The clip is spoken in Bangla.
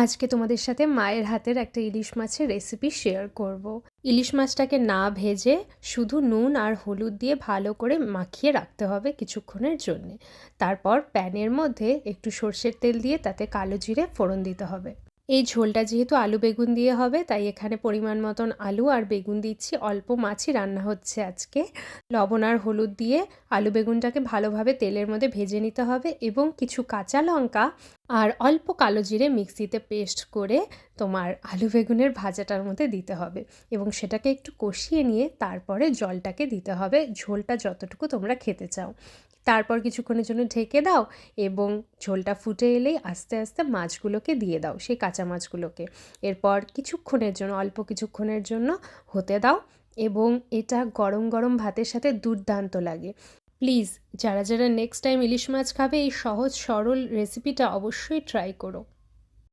আজকে তোমাদের সাথে মায়ের হাতের একটা ইলিশ মাছের রেসিপি শেয়ার করব। ইলিশ মাছটাকে না ভেজে শুধু নুন আর হলুদ দিয়ে ভালো করে মাখিয়ে রাখতে হবে কিছুক্ষণের জন্যে। তারপর প্যানের মধ্যে একটু সর্ষের তেল দিয়ে তাতে কালো জিরে ফোড়ন দিতে হবে। এই ঝোলটা যেহেতু আলু বেগুন দিয়ে হবে, তাই এখানে পরিমাণ মতন আলু আর বেগুন দিচ্ছি। অল্প মাছই রান্না হচ্ছে আজকে। লবণ আর হলুদ দিয়ে আলু বেগুনটাকে ভালোভাবে তেলের মধ্যে ভেজে নিতে হবে এবং কিছু কাঁচা লঙ্কা আর অল্প কালো জিরে মিক্সিতে পেস্ট করে তোমার আলু বেগুনের ভাজাটার মধ্যে দিতে হবে এবং সেটাকে একটু কষিয়ে নিয়ে তারপরে জলটাকে দিতে হবে, ঝোলটা যতটুকু তোমরা খেতে চাও। তারপর কিছুক্ষণের জন্য ঢেকে দাও এবং ঝোলটা ফুটে এলেই আস্তে আস্তে মাছগুলোকে দিয়ে দাও, সেই কাঁচা মাছগুলোকে। এরপর কিছুক্ষণের জন্য, অল্প কিছুক্ষণের জন্য হতে দাও এবং এটা গরম গরম ভাতের সাথে দুর্দান্ত লাগে। প্লিজ যারা যারা নেক্সট টাইম ইলিশ মাছ খাবে, এই সহজ সরল রেসিপিটা অবশ্যই ট্রাই করো।